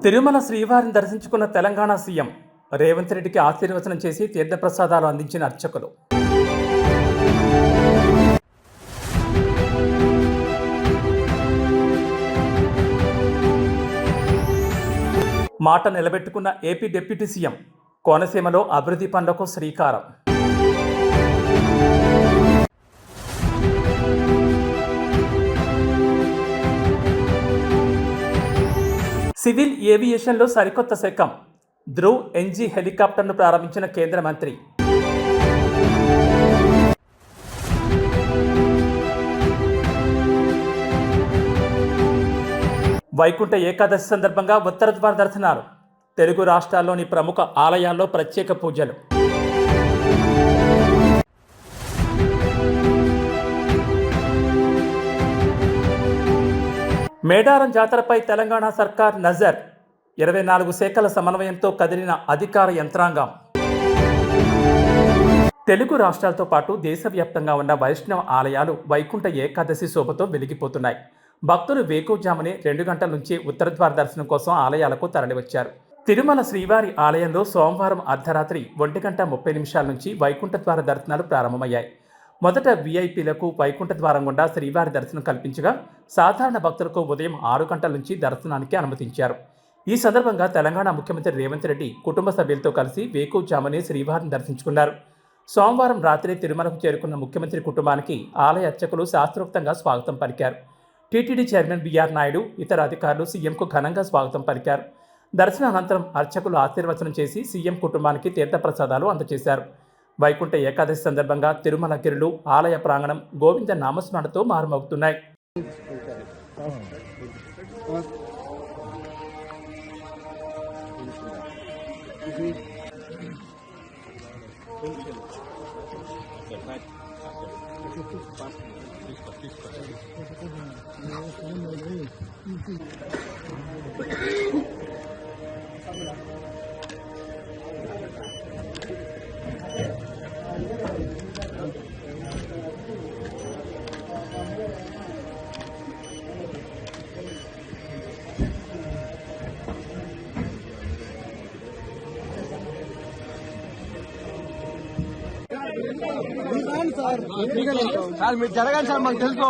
తిరుమల శ్రీవారిని దర్శించుకున్న తెలంగాణ సీఎం రేవంత్ రెడ్డికి ఆశీర్వచనం చేసి తీర్థప్రసాదాలు అందించిన అర్చకులు. మాట నిలబెట్టుకున్న ఏపీ డిప్యూటీ సీఎం, కోనసీమలో అభివృద్ధి పనులకు శ్రీకారం. సివిల్ ఏవియేషన్లో సరికొత్త శకం, ధ్రువ్ ఎన్జీ హెలికాప్టర్ను ప్రారంభించిన కేంద్ర మంత్రి. వైకుంఠ ఏకాదశి సందర్భంగా ఉత్తర ద్వార దర్శనాలు, తెలుగు రాష్ట్రాల్లోని ప్రముఖ ఆలయాల్లో ప్రత్యేక పూజలు. మేడారం జాతరపై తెలంగాణ సర్కార్ నజర్, 24 శాఖల సమన్వయంతో కదిలిన అధికార యంత్రాంగం. తెలుగు రాష్ట్రాలతో పాటు దేశవ్యాప్తంగా ఉన్న వైష్ణవ ఆలయాలు వైకుంఠ ఏకాదశి శోభతో వెలిగిపోతున్నాయి. భక్తులు వేకువజామునే 2 గంటల నుంచి ఉత్తర ద్వార దర్శనం కోసం ఆలయాలకు తరలివచ్చారు. తిరుమల శ్రీవారి ఆలయంలో సోమవారం అర్ధరాత్రి 1:30 నుంచి వైకుంఠ ద్వార దర్శనాలు ప్రారంభమయ్యాయి. మొదట వీఐపీలకు వైకుంఠ ద్వారం గుండా శ్రీవారి దర్శనం కల్పించగా, సాధారణ భక్తులకు ఉదయం 6 గంటల నుంచి దర్శనానికి అనుమతించారు. ఈ సందర్భంగా తెలంగాణ ముఖ్యమంత్రి రేవంత్ రెడ్డి కుటుంబ సభ్యులతో కలిసి వేకువజామునే శ్రీవారిని దర్శించుకున్నారు. సోమవారం రాత్రి తిరుమలకు చేరుకున్న ముఖ్యమంత్రి కుటుంబానికి ఆలయ అర్చకులు శాస్త్రోక్తంగా స్వాగతం పలికారు. టీటీడీ చైర్మన్ బిఆర్ నాయుడు, ఇతర అధికారులు సీఎంకు ఘనంగా స్వాగతం పలికారు. దర్శన అనంతరం అర్చకులు ఆశీర్వచనం చేసి సీఎం కుటుంబానికి తీర్థప్రసాదాలు అందజేశారు. వైకుంఠ ఏకాదశి సందర్భంగా తిరుమల గిరులు ఆలయ ప్రాంగణం గోవింద నామస్మరణతో మారుమోగుతున్నాయి. సార్ మీరు జరగాలి సార్, మాకు తెలుసు.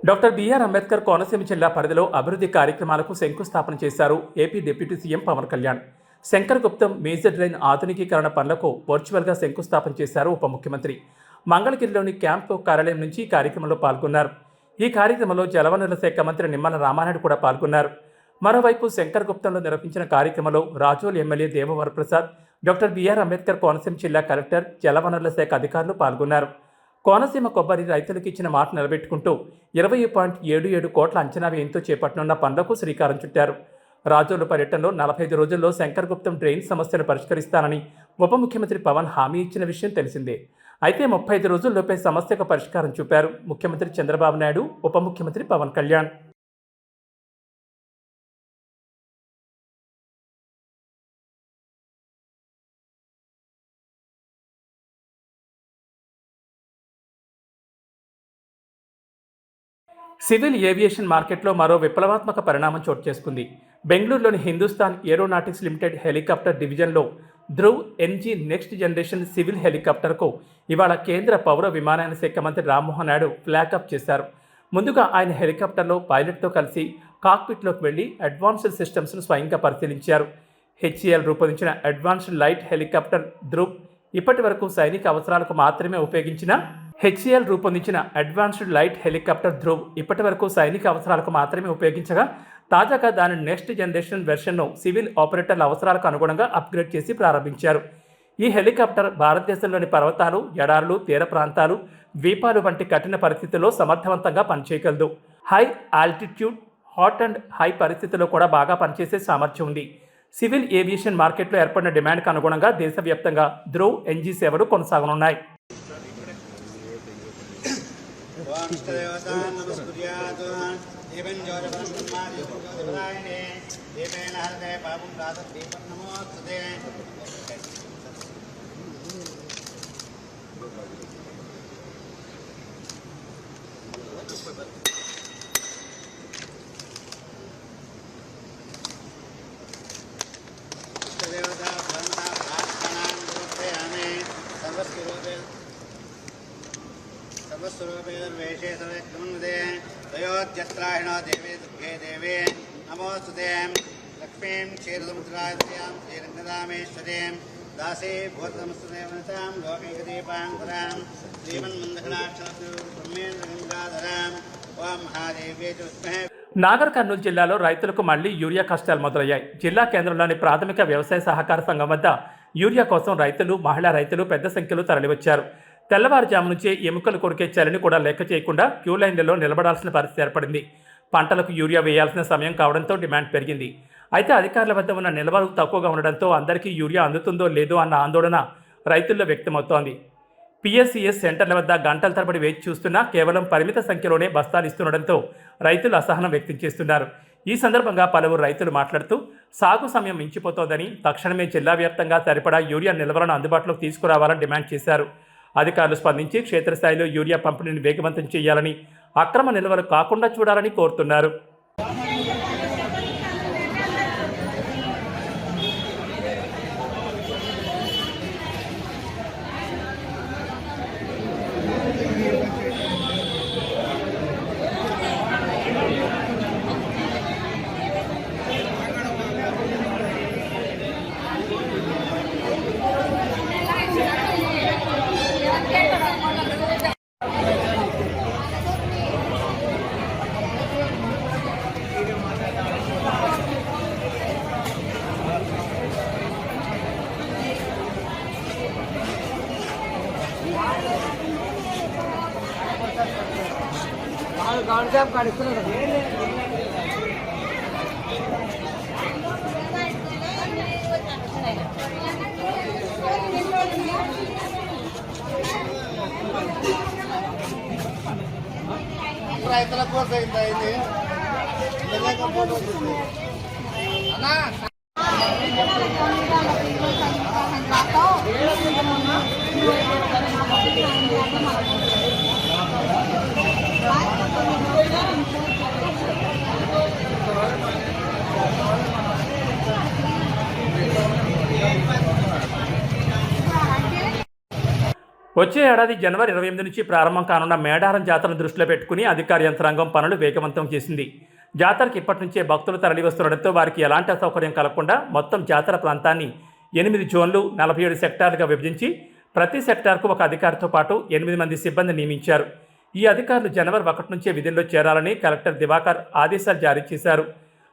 డాక్టర్ బిఆర్ అంబేద్కర్ కోనసీమ జిల్లా పరిధిలో అభివృద్ధి కార్యక్రమాలకు శంకుస్థాపన చేశారు AP deputy CM Pawan Kalyan. Shankar Guptam major drain ఆధునికీకరణ పనులకు వర్చువల్గా శంకుస్థాపన చేశారు ఉప ముఖ్యమంత్రి. మంగళగిరిలోని క్యాంపు కార్యాలయం నుంచి ఈ కార్యక్రమంలో పాల్గొన్నారు. ఈ కార్యక్రమంలో జలవనరుల శాఖ మంత్రి నిమ్మల రామానాయుడు కూడా పాల్గొన్నారు. మరోవైపు శంకర్ గుప్తంలో నిర్వహించిన కార్యక్రమంలో Razole MLA Devavaraprasad, doctor BR Ambedkar Konaseema జిల్లా కలెక్టర్, జలవనరుల శాఖ అధికారులు పాల్గొన్నారు. కోనసీమ కొబ్బరి రైతులకు ఇచ్చిన మాట నిలబెట్టుకుంటూ 20.77 కోట్ల అంచనా వ్యయంతో చేపట్టనున్న పనులకు శ్రీకారం చుట్టారు. రాజోలు పర్యటనలో 45 రోజుల్లో శంకర్ గుప్తం డ్రైన్ సమస్యను పరిష్కరిస్తానని ఉప ముఖ్యమంత్రి పవన్ హామీ ఇచ్చిన విషయం తెలిసిందే. అయితే 35 రోజుల్లోపే సమస్యకు పరిష్కారం చూపారు ముఖ్యమంత్రి చంద్రబాబు నాయుడు, ఉప ముఖ్యమంత్రి పవన్ కళ్యాణ్. సివిల్ ఏవియేషన్ మార్కెట్లో మరో విప్లవాత్మక పరిణామం చోటు చేసుకుంది. బెంగళూరులోని హిందుస్థాన్ ఏరోనాటిక్స్ లిమిటెడ్ హెలికాప్టర్ డివిజన్లో Dhruv NG next generation civil హెలికాప్టర్కు ఇవాళ కేంద్ర పౌర విమానయాన శాఖ మంత్రి రామ్మోహన్ నాయుడు ఫ్లాగ్ ఆఫ్ చేశారు. ముందుగా ఆయన హెలికాప్టర్లో పైలట్తో కలిసి కాక్పిట్లోకి వెళ్లి అడ్వాన్స్డ్ సిస్టమ్స్ను స్వయంగా పరిశీలించారు. హెచ్ఏఎల్ రూపొందించిన అడ్వాన్స్డ్ లైట్ హెలికాప్టర్ ధ్రువ్ ఇప్పటి వరకు సైనిక అవసరాలకు మాత్రమే ఉపయోగించిన ఉపయోగించగా, తాజాగా దాని నెక్స్ట్ జనరేషన్ వెర్షన్ను సివిల్ ఆపరేటర్ల అవసరాలకు అనుగుణంగా అప్గ్రేడ్ చేసి ప్రారంభించారు. ఈ హెలికాప్టర్ భారతదేశంలోని పర్వతాలు, ఎడారులు, తీర ప్రాంతాలు, ద్వీపాలు వంటి కఠిన పరిస్థితుల్లో సమర్థవంతంగా పనిచేయగలదు. High altitude, hot and high పరిస్థితుల్లో కూడా బాగా పనిచేసే సామర్థ్యం ఉంది. సివిల్ ఏవియేషన్ మార్కెట్లో ఏర్పడిన డిమాండ్కు అనుగుణంగా దేశవ్యాప్తంగా ధ్రువ్ ఎన్జీ సేవలు కొనసాగనున్నాయి. सर्वस्वरूपेर्वेशे सर्वेक्रमन्दे तयोज्यस्त्राहिणो देवे दुःखे देवे नमोस्तुते लक्ष्मीं क्षीरसमुद्रायां श्रीरङ्गदामेश्वरीं दासे भूतनमस्तुदेवनतां लोकैकदीपाङ्कुरां श्रीमन्मन्दकटाक्षरब्रह्मेन्द्रगङ्गाधरां ओं महादेव्यै च विद्महे. నాగర్ కర్నూలు జిల్లాలో రైతులకు మళ్లీ యూరియా కష్టాలు మొదలయ్యాయి. జిల్లా కేంద్రంలోని ప్రాథమిక వ్యవసాయ సహకార సంఘం వద్ద యూరియా కోసం రైతులు, మహిళా రైతులు పెద్ద సంఖ్యలో తరలివచ్చారు. తెల్లవారుజాము నుంచే ఎముకలు కొరికే చలిని కూడా లెక్క చేయకుండా క్యూ లైన్లలో నిలబడాల్సిన పరిస్థితి ఏర్పడింది. పంటలకు యూరియా వేయాల్సిన సమయం కావడంతో డిమాండ్ పెరిగింది. అయితే అధికారుల వద్ద ఉన్న నిల్వలు తక్కువగా ఉండడంతో అందరికీ యూరియా అందుతుందో లేదో అన్న ఆందోళన రైతుల్లో వ్యక్తమవుతోంది. పిఎస్సిఎస్ సెంటర్ల వద్ద గంటల తరబడి వేచి చూస్తున్నా కేవలం పరిమిత సంఖ్యలోనే బస్తాలు ఇస్తుండడంతో రైతులు అసహనం వ్యక్తం చేస్తున్నారు. ఈ సందర్భంగా పలువురు రైతులు మాట్లాడుతూ సాగు సమయం మించిపోతోందని, తక్షణమే జిల్లా వ్యాప్తంగా సరిపడా యూరియా నిల్వలను అందుబాటులోకి తీసుకురావాలని డిమాండ్ చేశారు. అధికారులు స్పందించి క్షేత్రస్థాయిలో యూరియా పంపిణీని వేగవంతం చేయాలని, అక్రమ నిల్వలు కాకుండా చూడాలని కోరుతున్నారు. రైతుల కోసం ఇంత అయింది. వచ్చే ఏడాది జనవరి 28 నుంచి ప్రారంభం కానున్న మేడారం జాతరను దృష్టిలో పెట్టుకుని అధికార యంత్రాంగం పనులు వేగవంతం చేసింది. జాతరకి ఇప్పటి నుంచే భక్తులు తరలివస్తుండటంతో వారికి ఎలాంటి అసౌకర్యం కలగకుండా మొత్తం జాతర ప్రాంతాన్ని 8 జోన్లు 47 సెక్టార్లుగా విభజించి ప్రతి సెక్టార్కు ఒక అధికారితో పాటు 8 మంది సిబ్బంది నియమించారు. ఈ అధికారులు జనవరి 1 నుంచే విధుల్లో చేరాలని కలెక్టర్ దివాకర్ ఆదేశాలు జారీ చేశారు.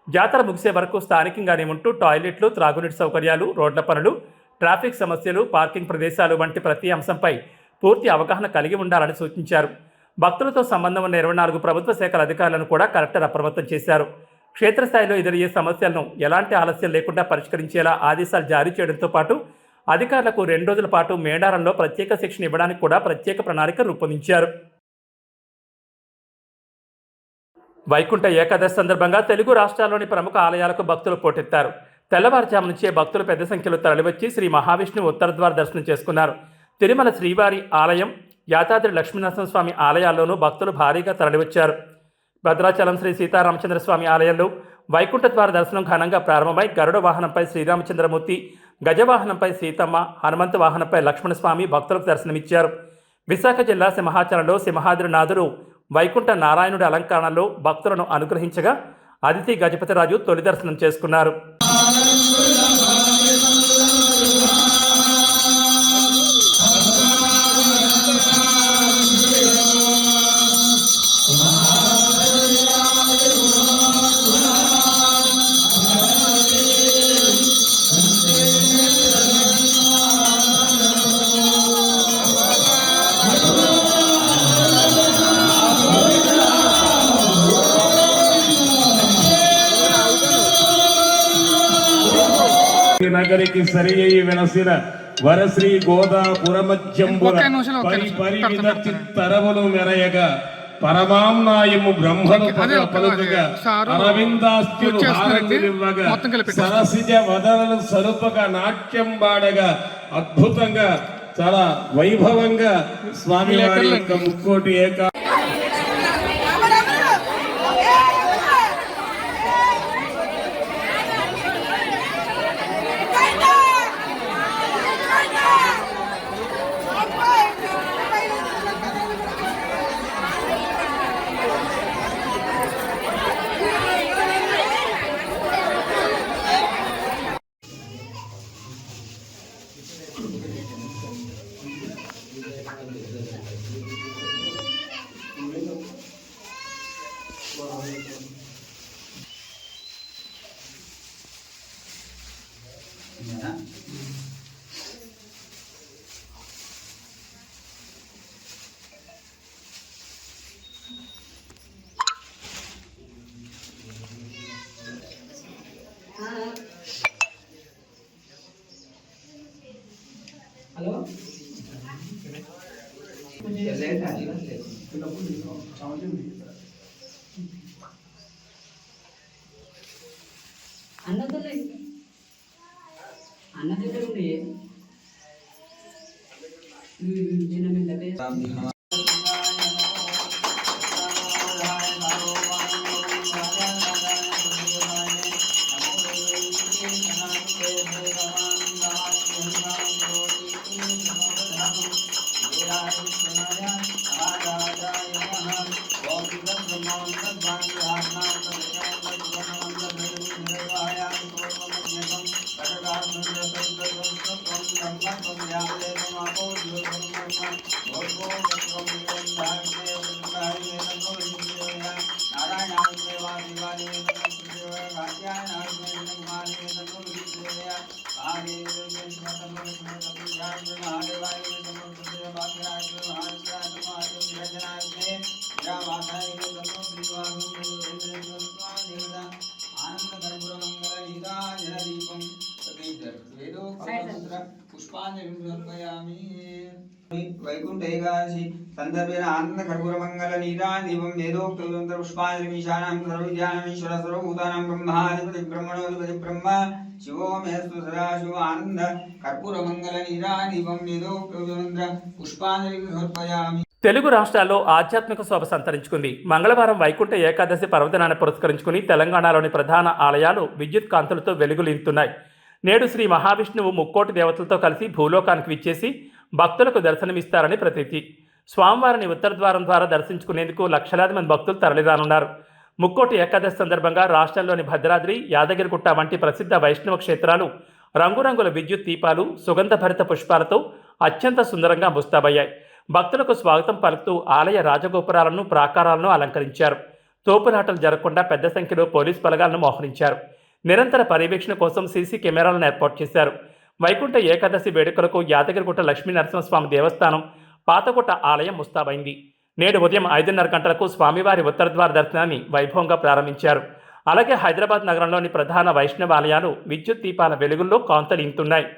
జాతర ముగిసే వరకు స్థానికంగానే ఉంటూ టాయిలెట్లు, త్రాగునీటి సౌకర్యాలు, రోడ్ల పనులు, ట్రాఫిక్ సమస్యలు, పార్కింగ్ ప్రదేశాలు వంటి ప్రతి అంశంపై పూర్తి అవగాహన కలిగి ఉండాలని సూచించారు. భక్తులతో సంబంధం ఉన్న 24 ప్రభుత్వ శాఖల అధికారులను కూడా కలెక్టర్ అప్రమత్తం చేశారు. క్షేత్రస్థాయిలో ఎదురయ్యే సమస్యలను ఎలాంటి ఆలస్యం లేకుండా పరిష్కరించేలా ఆదేశాలు జారీ చేయడంతో పాటు అధికారులకు 2 రోజుల పాటు మేడారంలో ప్రత్యేక శిక్షణ ఇవ్వడానికి కూడా ప్రత్యేక ప్రణాళిక రూపొందించారు. వైకుంఠ ఏకాదశి సందర్భంగా తెలుగు రాష్ట్రాల్లోని ప్రముఖ ఆలయాలకు భక్తులు పోటెత్తారు. తెల్లవారుజాము నుంచే భక్తులు పెద్ద సంఖ్యలో తరలివచ్చి శ్రీ మహావిష్ణువు ఉత్తరద్వార దర్శనం చేసుకున్నారు. తిరుమల శ్రీవారి ఆలయం, యాదాద్రి లక్ష్మీనరసింహస్వామి ఆలయాల్లోనూ భక్తులు భారీగా తరలివచ్చారు. భద్రాచలం శ్రీ సీతారామచంద్ర స్వామి ఆలయంలో వైకుంఠ ద్వార దర్శనం ఘనంగా ప్రారంభమై గరుడ వాహనంపై శ్రీరామచంద్రమూర్తి, గజవాహనంపై సీతమ్మ, హనుమంత వాహనంపై లక్ష్మణస్వామి భక్తులకు దర్శనమిచ్చారు. విశాఖ జిల్లా సింహాచలంలో సింహాద్రినాథుడు వైకుంఠ నారాయణుడి అలంకరణలో భక్తులను అనుగ్రహించగా అదితి గజపతిరాజు తొలి దర్శనం చేసుకున్నారు. నగరికి సరి అయి వెలసిన వరశ్రీ గోదాపురమధ్యంబుల తరవులు మెరయగా పరమాంనాయము బ్రహ్మను పలుకగా అరవిందాస్త్యులు హారతిలివ్వగా సరసిజ వదనలు సరుపగా నాట్యం బాడగా అద్భుతంగా చాలా వైభవంగా స్వామివారి యొక్క ముక్కోటి ఏకా హలో అన్న దగ్గర ఉంది వైకుంఠ ఏకాదశి సందర్భేన ఆనంద కర్పూర మంగళ నీరాదీపం వేదోక్త పుష్పాంజలిశానాం సర్వవిద్యానామీశ్వర సర్వభూతానాం బ్రహ్మాధిపతి బ్రహ్మణోధిపతి బ్రహ్మ శివో మేస్తు సదాశివ ఆనంద కర్పూర మంగళ నీరాదీపం వేదోక్త పుష్పాంజలి సమర్పయామి. తెలుగు రాష్ట్రాల్లో ఆధ్యాత్మిక శోభ సంతరించుకుంది. మంగళవారం వైకుంఠ ఏకాదశి పర్వదినాన్ని పురస్కరించుకుని తెలంగాణలోని ప్రధాన ఆలయాలు విద్యుత్ కాంతులతో వెలుగులింతున్నాయి. నేడు శ్రీ మహావిష్ణువు ముక్కోటి దేవతలతో కలిసి భూలోకానికి విచ్చేసి భక్తులకు దర్శనమిస్తారని ప్రతీతి. స్వామివారిని ఉత్తర ద్వారం ద్వారా దర్శించుకునేందుకు లక్షలాది మంది భక్తులు తరలిరానున్నారు. ముక్కోటి ఏకాదశి సందర్భంగా రాష్ట్రంలోని భద్రాద్రి, యాదగిరిగుట్ట వంటి ప్రసిద్ధ వైష్ణవ క్షేత్రాలు రంగురంగుల విద్యుత్ దీపాలు, సుగంధభరిత పుష్పాలతో అత్యంత సుందరంగా ముస్తాబయ్యాయి. భక్తులకు స్వాగతం పలుకుతూ ఆలయ రాజగోపురాలను, ప్రాకారాలను అలంకరించారు. తోపులాటలు జరగకుండా పెద్ద సంఖ్యలో పోలీసు బలగాలను మోహరించారు. నిరంతర పర్యవేక్షణ కోసం సీసీ కెమెరాలను ఏర్పాటు చేశారు. వైకుంఠ ఏకాదశి వేడుకలకు యాదగిరిగుట్ట లక్ష్మీనరసింహస్వామి దేవస్థానం, పాతగుట్ట ఆలయం ముస్తాబైంది. నేడు ఉదయం 5:30 గంటలకు స్వామివారి ఉత్తరద్వార దర్శనాన్ని వైభవంగా ప్రారంభించారు. అలాగే హైదరాబాద్ నగరంలోని ప్రధాన వైష్ణవ ఆలయాలు విద్యుత్ దీపాల వెలుగుల్లో కాంతులింతున్నాయి.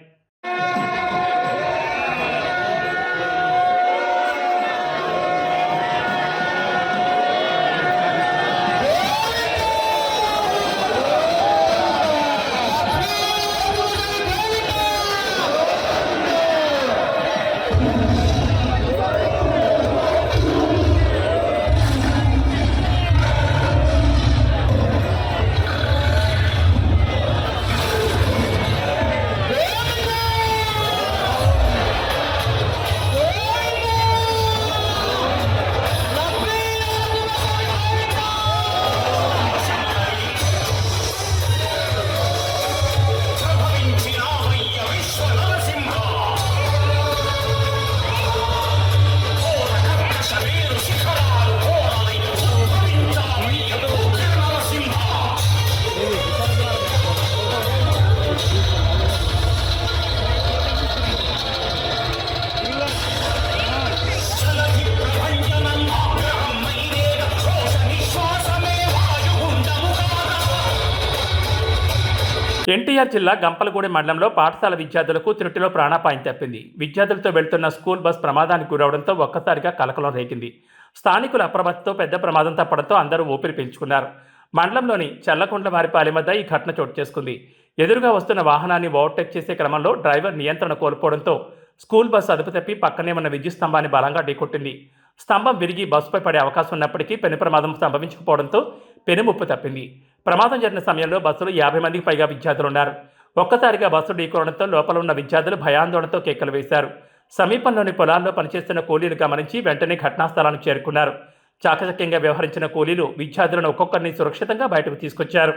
ఎన్టీఆర్ జిల్లా గంపలగూడెం మండలంలో పాఠశాల విద్యార్థులకు త్రుటిలో ప్రాణాపాయం తప్పింది. విద్యార్థులతో వెళ్తున్న స్కూల్ బస్ ప్రమాదానికి గురవడంతో ఒక్కసారిగా కలకలం రేగింది. స్థానికుల అప్రమత్తతో పెద్ద ప్రమాదం తప్పడంతో అందరూ ఊపిరి పీల్చుకున్నారు. మండలంలోని చల్లకొండవారిపాలెం వద్ద ఈ ఘటన చోటు చేసుకుంది. ఎదురుగా వస్తున్న వాహనాన్ని ఓవర్టేక్ చేసే క్రమంలో డ్రైవర్ నియంత్రణ కోల్పోవడంతో స్కూల్ బస్సు అదుపు తప్పి పక్కనే ఉన్న విద్యుత్ స్తంభాన్ని బలంగా ఢీకొట్టింది. స్తంభం విరిగి బస్సుపై పడే అవకాశం ఉన్నప్పటికీ పెను ప్రమాదం సంభవించకపోవడంతో పెనుముప్పు తప్పింది. ప్రమాదం జరిగిన సమయంలో బస్సులో 50 మందికి పైగా విద్యార్థులు ఉన్నారు. ఒక్కసారిగా బస్సు ఢీకొనడంతో లోపల ఉన్న విద్యార్థులు భయాందోళనతో కేకలు వేశారు. సమీపంలోని పొలాల్లో పనిచేస్తున్న కూలీలు గమనించి వెంటనే ఘటనా స్థలానికి చేరుకున్నారు. చాకచక్యంగా వ్యవహరించిన కూలీలు విద్యార్థులను ఒక్కొక్కరిని సురక్షితంగా బయటకు తీసుకొచ్చారు.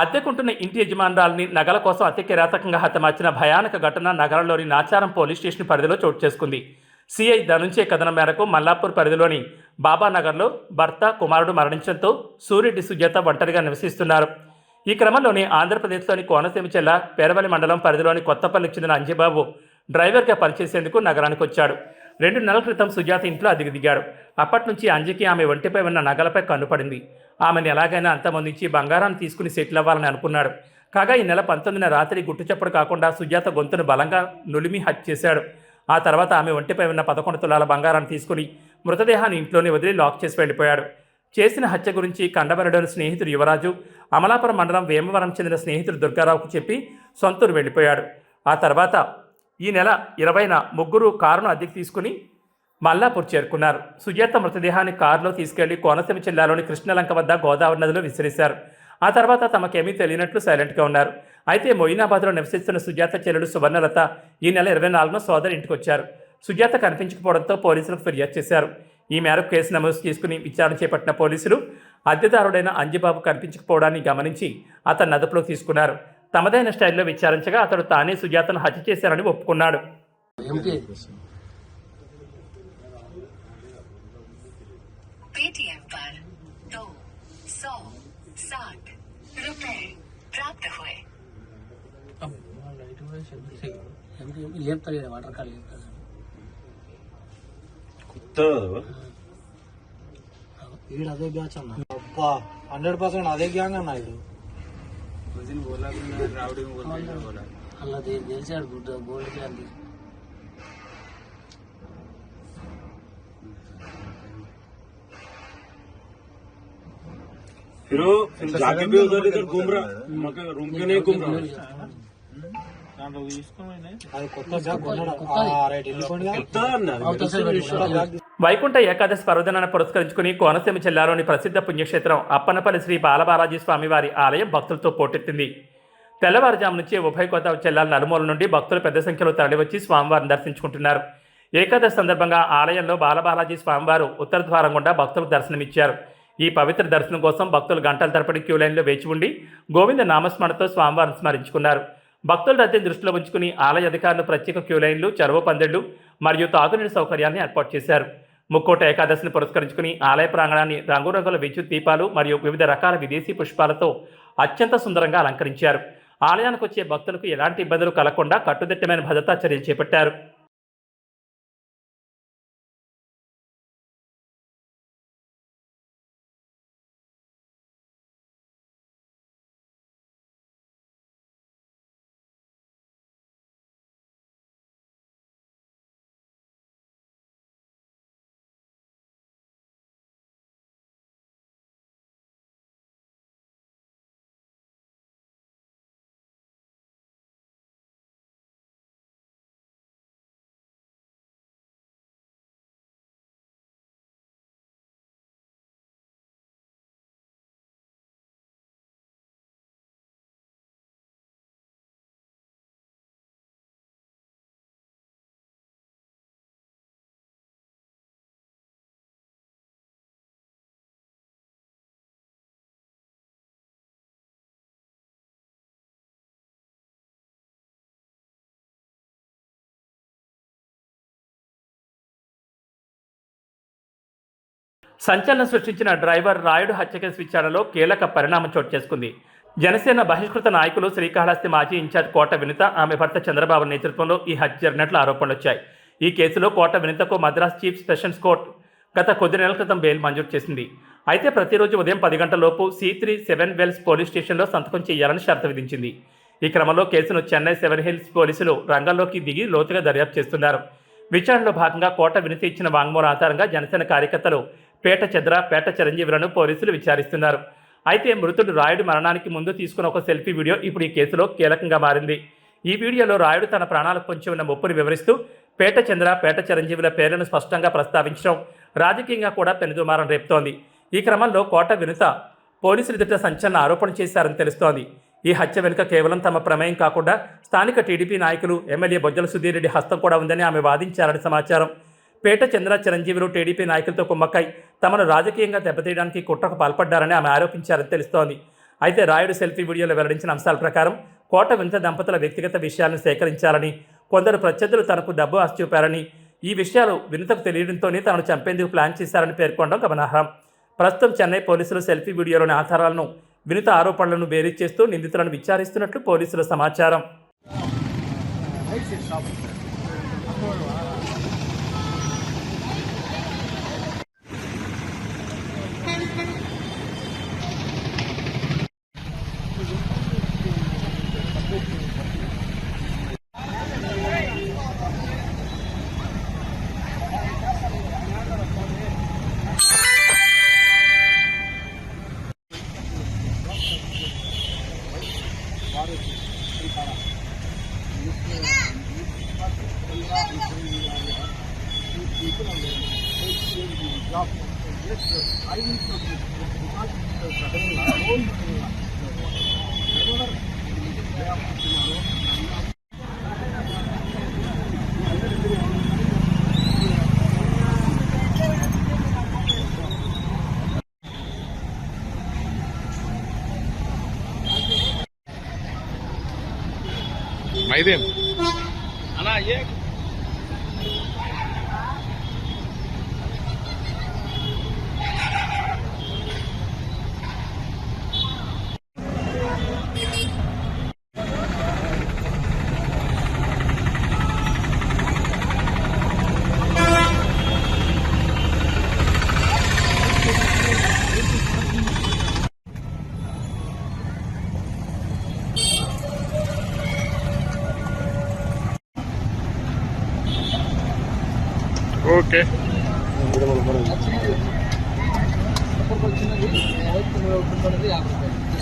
అద్దెకుంటున్న ఇంటి యజమానురాలిని నగల కోసం అతి కిరాతకంగా హతమార్చిన భయానక ఘటన నగరంలోని నాచారం పోలీస్ స్టేషన్ పరిధిలో చోటు చేసుకుంది. సిఐ ధనుంజయ కథనం మేరకు మల్లాపూర్ పరిధిలోని బాబానగర్లో భర్త కుమారుడు మరణించడంతో సూర్యరెడ్డి సుజాత ఒంటరిగా నివసిస్తున్నారు. ఈ క్రమంలోనే ఆంధ్రప్రదేశ్లోని కోనసీమ జిల్లా పేరవల్లి మండలం పరిధిలోని కొత్తపల్లికి చెందిన అంజిబాబు డ్రైవర్గా పనిచేసేందుకు నగరానికి వచ్చాడు. 2 నెలల క్రితం సుజాత ఇంట్లో అద్దెకు దిగాడు. అప్పటి నుంచి అంజికి ఆమె ఒంటిపై ఉన్న నగలపై కన్నుపడింది. ఆమెను ఎలాగైనా అంతమొందించి బంగారాన్ని తీసుకుని సెటిల్ అవ్వాలని అనుకున్నాడు. కాగా ఈ నెల 19న రాత్రి గుట్టుచప్పుడు కాకుండా సుజాత గొంతును బలంగా నులిమి హత్య చేశాడు. ఆ తర్వాత ఆమె ఒంటిపై ఉన్న 11 తులాల బంగారాన్ని తీసుకుని మృతదేహాన్ని ఇంట్లోనే వదిలి లాక్ చేసి వెళ్ళిపోయాడు. చేసిన హత్య గురించి కండబెరడోని స్నేహితుడు యువరాజు, అమలాపురం మండలం వేమవరం చెందిన స్నేహితుడు దుర్గారావుకు చెప్పి సొంతూరు వెళ్ళిపోయాడు. ఆ తర్వాత ఈ నెల 20న ముగ్గురు కారును అద్దెకు తీసుకుని మల్లాపూర్ చేరుకున్నారు. సుజాత మృతదేహాన్ని కారులో తీసుకెళ్లి కోనసీమ జిల్లాలోని కృష్ణలంక వద్ద గోదావరి నదిలో విసిరేశారు. ఆ తర్వాత తమకేమీ తెలియనట్లు సైలెంట్గా ఉన్నారు. అయితే మొయినాబాద్లో నివసిస్తున్న సుజాత చెల్లెలు సువర్ణలత ఈ నెల 24న సోదరి ఇంటికి వచ్చారు. సుజాత కనిపించకపోవడంతో పోలీసులకు ఫిర్యాదు చేశారు. ఈ మేరకు కేసు నమోదు చేసుకుని విచారణ చేపట్టిన పోలీసులు అద్దెదారుడైన అంజిబాబు కనిపించకపోవడాన్ని గమనించి అతన్ని అదుపులోకి తీసుకున్నారు. తమదైన స్టైల్లో విచారించగా అతడు తానే సుజాతను హత్య చేశారని ఒప్పుకున్నాడు. पेटीएम पर 260 रुपए प्राप्त हुए। వాటర్ కాల్ ఈడు అదే బ్యాచ్ అన్న. 100% అదే గ్యాంగ్ అన్న. ఈడు అలా తెలిసాడు గోల్డ్ గ్యాంగ్. फिर जाके भी उधर इधर घूम रहा, मगर रूम के नहीं घूम रहा। అది కొత్త బ్యాగ్ కొన్నాడు. రైట్ వెళ్ళిపోయింది. వైకుంఠ ఏకాదశి పర్వదినాన్ని పురస్కరించుకుని కోనసీమ జిల్లాలోని ప్రసిద్ధ పుణ్యక్షేత్రం అప్పనపల్లి శ్రీ బాలబాలాజీ స్వామివారి ఆలయం భక్తులతో పోటెత్తింది. తెల్లవారుజాము నుంచి ఉభయ గోదావరి జిల్లాల నలుమూల నుండి భక్తులు పెద్ద సంఖ్యలో తరలివచ్చి స్వామివారిని దర్శించుకుంటున్నారు. ఏకాదశి సందర్భంగా ఆలయంలో బాలబాలాజీ స్వామివారు ఉత్తర ద్వారం గుండా భక్తులకు దర్శనమిచ్చారు. ఈ పవిత్ర దర్శనం కోసం భక్తులు గంటల తరబడి క్యూ లైన్లో వేచి ఉండి గోవింద నామస్మరణతో స్వామివారిని స్మరించుకున్నారు. భక్తుల రద్దీని దృష్టిలో ఉంచుకుని ఆలయ అధికారులు ప్రత్యేక క్యూ లైన్లు, చెరువు పందిళ్లు మరియు తాగునీటి సౌకర్యాన్ని ఏర్పాటు చేశారు. ముక్కోట ఏకాదశిని పురస్కరించుకుని ఆలయ ప్రాంగణాన్ని రంగురంగుల విద్యుత్ దీపాలు మరియు వివిధ రకాల విదేశీ పుష్పాలతో అత్యంత సుందరంగా అలంకరించారు. ఆలయానికి వచ్చే భక్తులకు ఎలాంటి ఇబ్బందులు కలగకుండా కట్టుదిట్టమైన భద్రతా చర్యలు చేపట్టారు. సంచలనం సృష్టించిన డ్రైవర్ రాయుడు హత్య కేసు విచారణలో కీలక పరిణామం చోటు చేసుకుంది. జనసేన బహిష్కృత నాయకులు శ్రీకాళహస్తి మాజీ ఇన్ఛార్జ్ కోట వినిత, ఆమె భర్త చంద్రబాబు నేతృత్వంలో ఈ హత్య జరిగినట్లు ఆరోపణలు వచ్చాయి. ఈ కేసులో కోట వినితకు మద్రాస్ చీఫ్ సెషన్స్ కోర్టు గత కొద్ది నెలల క్రితం బెయిల్ మంజూరు చేసింది. అయితే ప్రతిరోజు ఉదయం 10 గంటలలోపు C3 7 వెల్స్ పోలీస్ స్టేషన్లో సంతకం చేయాలని షరతు విధించింది. ఈ క్రమంలో కేసును చెన్నై 7 హిల్స్ పోలీసులు రంగంలోకి దిగి లోతుగా దర్యాప్తు చేస్తున్నారు. విచారణలో భాగంగా కోట వినిత ఇచ్చిన వాంగ్మూలం ఆధారంగా జనసేన కార్యకర్తలు పేట చంద్ర, పేట చిరంజీవులను పోలీసులు విచారిస్తున్నారు. అయితే మృతుడు రాయుడు మరణానికి ముందు తీసుకున్న ఒక సెల్ఫీ వీడియో ఇప్పుడు ఈ కేసులో కీలకంగా మారింది. ఈ వీడియోలో రాయుడు తన ప్రాణాలకు పొంచి ఉన్న ముప్పును వివరిస్తూ పేట చంద్ర, పేట చిరంజీవుల పేర్లను స్పష్టంగా ప్రస్తావించడం రాజకీయంగా కూడా పెనుదుమారం రేపుతోంది. ఈ క్రమంలో కోట వినుత పోలీసులు ఎదుట సంచలన ఆరోపణ చేశారని తెలుస్తోంది. ఈ హత్య వెనుక కేవలం తమ ప్రమేయం కాకుండా స్థానిక టీడీపీ నాయకులు ఎమ్మెల్యే బొజ్జల సుధీర్ రెడ్డి హస్తం కూడా ఉందని ఆమె వాదించారని సమాచారం. పేట చంద్ర, చిరంజీవులు టీడీపీ నాయకులతో కుమ్మక్కై తమను రాజకీయంగా దెబ్బతీయడానికి కుట్రకు పాల్పడ్డారని ఆమె ఆరోపించారని తెలుస్తోంది. అయితే రాయుడు సెల్ఫీ వీడియోలో వెల్లడించిన అంశాల ప్రకారం కోట వింత దంపతుల వ్యక్తిగత విషయాలను సేకరించాలని, కొందరు ప్రత్యర్థులు తనకు డబ్బు ఆశ చూపారని, ఈ విషయాలు వినుతకు తెలియడంతోనే తనను చంపేందుకు ప్లాన్ చేశారని పేర్కొనడం గమనార్హం. ప్రస్తుతం చెన్నై పోలీసులు సెల్ఫీ వీడియోలోని ఆధారాలను, వినుత ఆరోపణలను బేరీజ్ చేస్తూ నిందితులను విచారిస్తున్నట్లు పోలీసుల సమాచారం. ఓకే